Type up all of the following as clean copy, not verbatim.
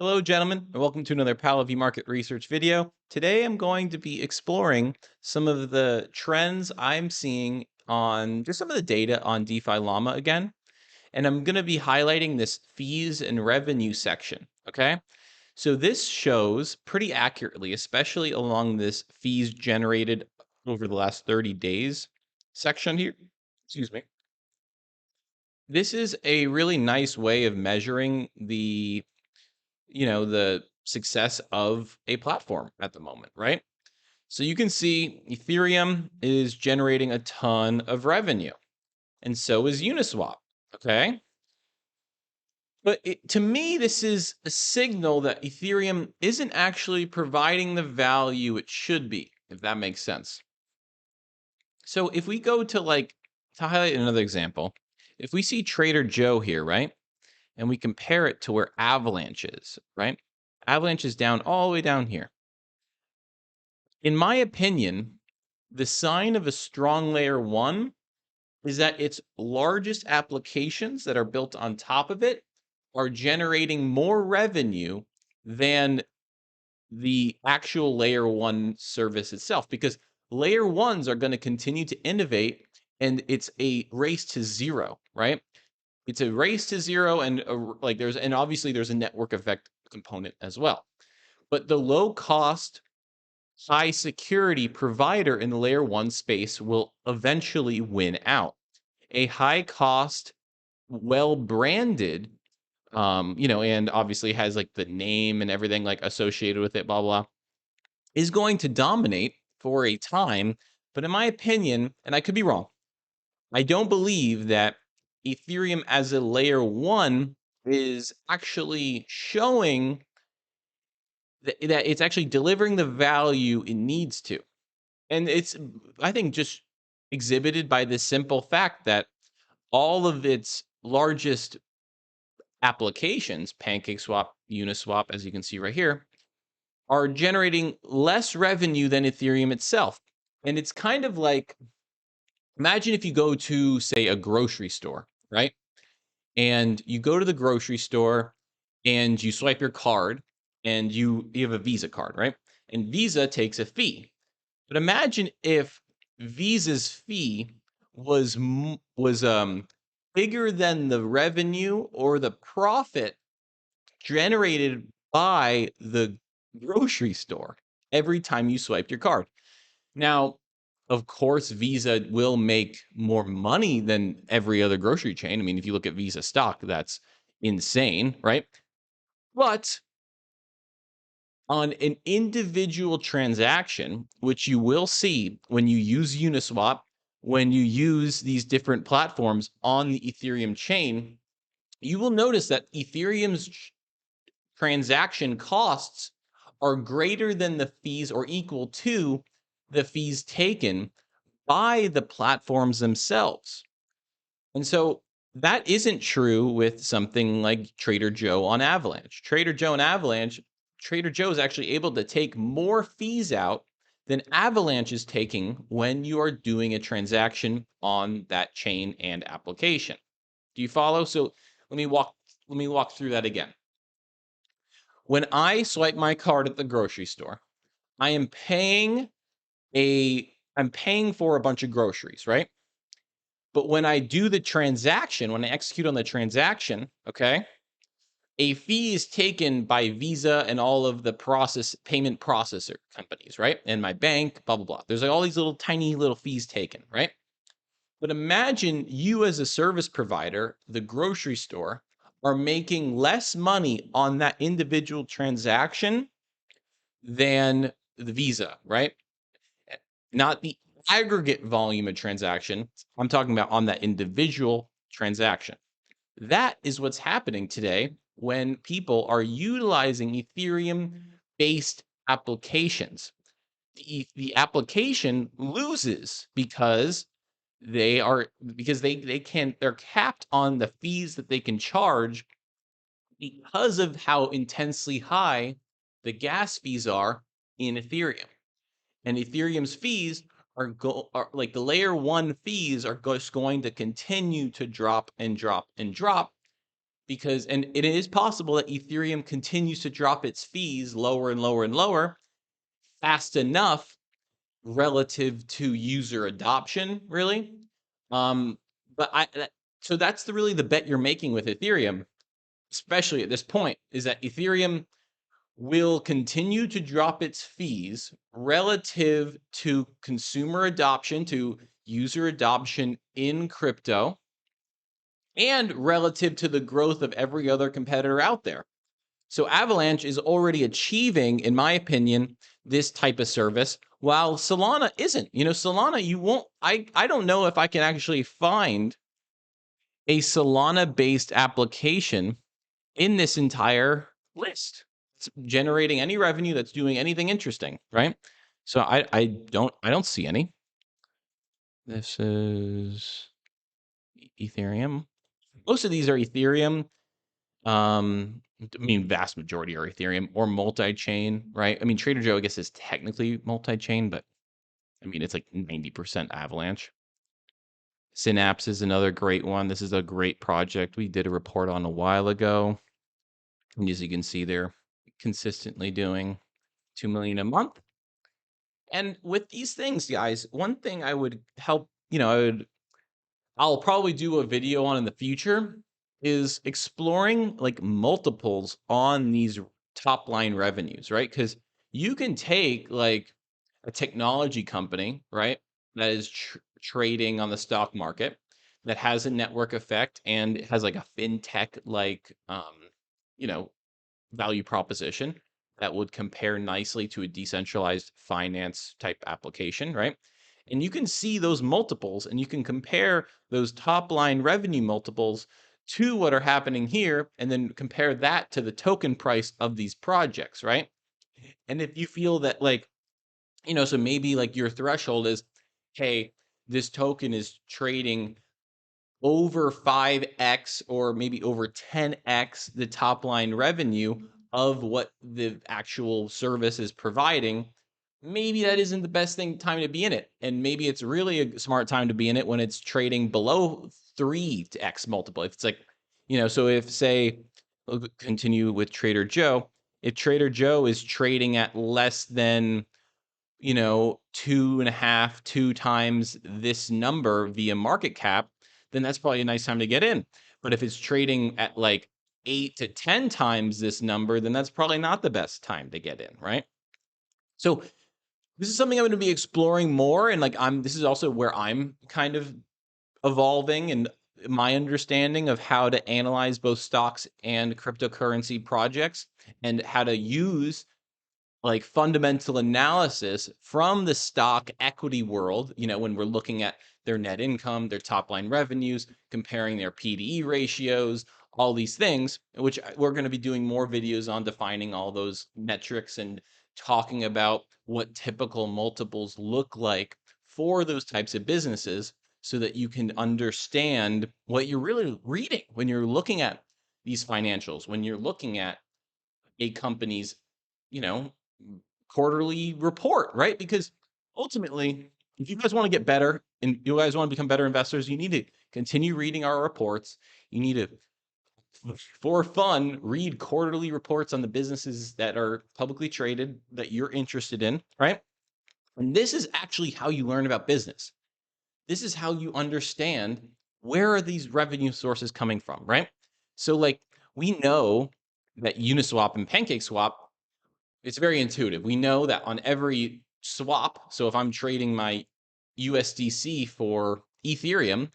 Hello, gentlemen, and welcome to another Pal of Market Research video. Today, I'm going to be exploring some of the trends I'm seeing on just some of the data on DeFi Llama again, and I'm going to be highlighting this fees and revenue section. Okay, so this shows pretty accurately, especially along this fees generated over the last 30 days section here. Excuse me. This is a really nice way of measuring the success of a platform at the moment, right? So you can see Ethereum is generating a ton of revenue, and so is Uniswap. Okay. But to me, this is a signal that Ethereum isn't actually providing the value it should be, if that makes sense. So if we go to highlight another example, if we see Trader Joe here, right? And we compare it to where Avalanche is, right? Avalanche is down all the way down here. In my opinion, the sign of a strong layer one is that its largest applications that are built on top of it are generating more revenue than the actual layer one service itself, because layer ones are going to continue to innovate, and it's a race to zero, right? It's a race to zero, and obviously there's a network effect component as well. But the low cost, high security provider in the layer one space will eventually win out. A high cost, well branded, and obviously has like the name and everything like associated with it, blah, blah, is going to dominate for a time. But in my opinion, and I could be wrong, I don't believe that Ethereum as a layer one is actually showing that it's actually delivering the value it needs to. And it's, I think, just exhibited by this simple fact that all of its largest applications, PancakeSwap, Uniswap, as you can see right here, are generating less revenue than Ethereum itself. And it's kind of like, imagine if you go to, say, a grocery store, right? And you go to the grocery store and you swipe your card, and you have a Visa card, right? And Visa takes a fee. But imagine if Visa's fee was bigger than the revenue or the profit generated by the grocery store every time you swiped your card. Now, of course, Visa will make more money than every other grocery chain. I mean, if you look at Visa stock, that's insane, right? But on an individual transaction, which you will see when you use Uniswap, when you use these different platforms on the Ethereum chain, you will notice that Ethereum's transaction costs are greater than the fees or equal to the fees taken by the platforms themselves. And so that isn't true with something like Trader Joe on Avalanche. Trader Joe is actually able to take more fees out than Avalanche is taking when you are doing a transaction on that chain and application. Do you follow? So let me walk through that again. When I swipe my card at the grocery store, I am I'm paying for a bunch of groceries, right? But when I do the transaction, when I execute on the transaction, okay, a fee is taken by Visa and all of the payment processor companies, right? And my bank, blah, blah, blah. There's like all these little tiny little fees taken, right? But imagine you as a service provider, the grocery store, are making less money on that individual transaction than the Visa, right? Not the aggregate volume of transaction. I'm talking about on that individual transaction. That is what's happening today when people are utilizing Ethereum based applications. The application loses because they're capped on the fees that they can charge because of how intensely high the gas fees are in Ethereum. And Ethereum's fees are like the layer one fees are just going to continue to drop and drop and drop because, and it is possible that Ethereum continues to drop its fees lower and lower and lower fast enough relative to user adoption, really. But so that's really the bet you're making with Ethereum, especially at this point, is that Ethereum will continue to drop its fees relative to consumer adoption, to user adoption in crypto, and relative to the growth of every other competitor out there. So Avalanche is already achieving, in my opinion, this type of service, while Solana isn't. Solana, you won't, I don't know if I can actually find a Solana-based application in this entire list. It's generating any revenue that's doing anything interesting, right? So I don't see any. This is Ethereum. Most of these are Ethereum. Vast majority are Ethereum or multi-chain, right? Trader Joe, I guess, is technically multi-chain, but it's like 90% Avalanche. Synapse is another great one. This is a great project we did a report on a while ago. And as you can see, they're consistently doing 2 million a month. And with these things, guys, one thing I would help, I'll probably do a video on in the future is exploring like multiples on these top line revenues, right? Because you can take like a technology company, right, that is trading on the stock market, that has a network effect and has like a fintech like you know value proposition that would compare nicely to a decentralized finance type application, right? And you can see those multiples and you can compare those top line revenue multiples to what are happening here and then compare that to the token price of these projects, right? And if you feel that like, so maybe like your threshold is, hey, this token is trading over 5x or maybe over 10x the top line revenue of what the actual service is providing, maybe that isn't the best time to be in it. And maybe it's really a smart time to be in it when it's trading below 3x multiple. If it's like, so if say, continue with Trader Joe, if Trader Joe is trading at less than 2 times this number via market cap, then that's probably a nice time to get in. But if it's trading at like 8 to 10 times this number, then that's probably not the best time to get in, right? So this is something I'm going to be exploring more. And like, this is also where I'm kind of evolving and my understanding of how to analyze both stocks and cryptocurrency projects and how to use like fundamental analysis from the stock equity world, when we're looking at their net income, their top line revenues, comparing their PDE ratios, all these things, which we're going to be doing more videos on defining all those metrics and talking about what typical multiples look like for those types of businesses so that you can understand what you're really reading when you're looking at these financials, when you're looking at a company's, you know, quarterly report, right? Because ultimately, if you guys want to get better and you guys want to become better investors, you need to continue reading our reports. You need to, for fun, read quarterly reports on the businesses that are publicly traded that you're interested in, right? And this is actually how you learn about business. This is how you understand where are these revenue sources coming from, right? So like we know that Uniswap and PancakeSwap, it's very intuitive. We know that on every swap, so if I'm trading my USDC for Ethereum,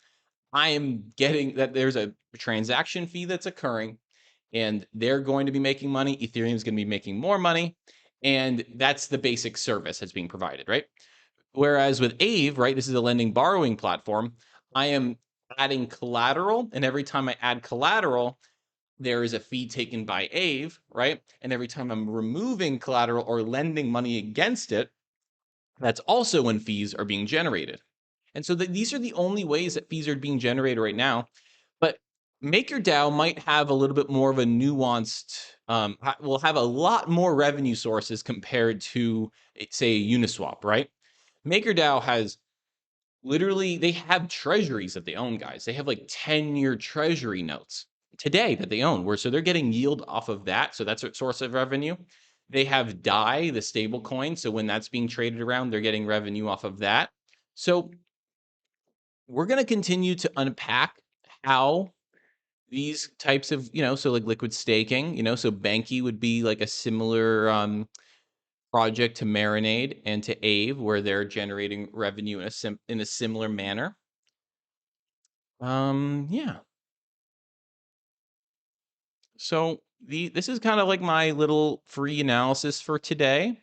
I am getting that there's a transaction fee that's occurring and they're going to be making money. Ethereum is going to be making more money. And that's the basic service that's being provided, right? Whereas with Aave, right, this is a lending borrowing platform, I am adding collateral. And every time I add collateral, there is a fee taken by Aave, right? And every time I'm removing collateral or lending money against it, that's also when fees are being generated. And so these are the only ways that fees are being generated right now. But MakerDAO might have a little bit more of a nuanced, will have a lot more revenue sources compared to, say, Uniswap, right? MakerDAO has literally, they have treasuries that they own, guys. They have like 10-year treasury notes. today that they own, where so they're getting yield off of that. So that's a source of revenue. They have DAI, the stable coin. So when that's being traded around, they're getting revenue off of that. So we're going to continue to unpack how these types of, so like liquid staking, so Banky would be like a similar project to Marinade and to Aave, where they're generating revenue in a similar manner. Yeah. So this is kind of like my little free analysis for today,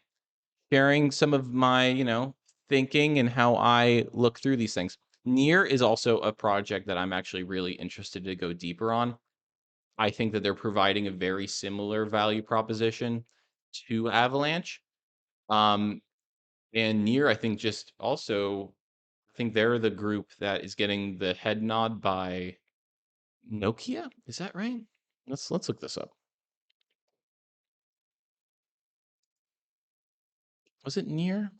sharing some of my, thinking and how I look through these things. Near is also a project that I'm actually really interested to go deeper on. I think that they're providing a very similar value proposition to Avalanche. Um, and Near, I think just also, I think they're the group that is getting the head nod by Nokia. Is that right? Let's look this up. Was it Near?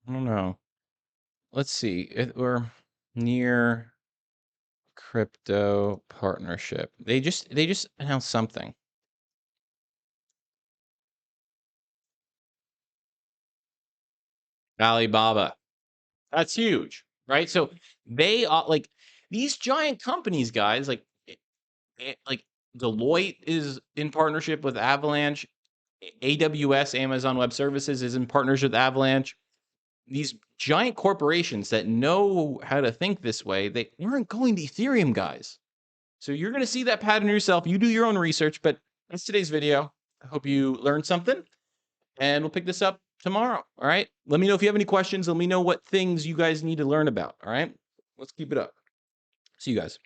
I don't know. Let's see. We're Near crypto partnership. They just announced something. Alibaba. That's huge, right? So they are like these giant companies, guys. Like Deloitte is in partnership with Avalanche. AWS, Amazon Web Services, is in partnership with Avalanche. These giant corporations that know how to think this way, they aren't going to Ethereum, guys. So you're going to see that pattern yourself. You do your own research, but that's today's video. I hope you learned something, and we'll pick this up tomorrow. All right. Let me know if you have any questions. Let me know what things you guys need to learn about. All right. Let's keep it up. See you guys.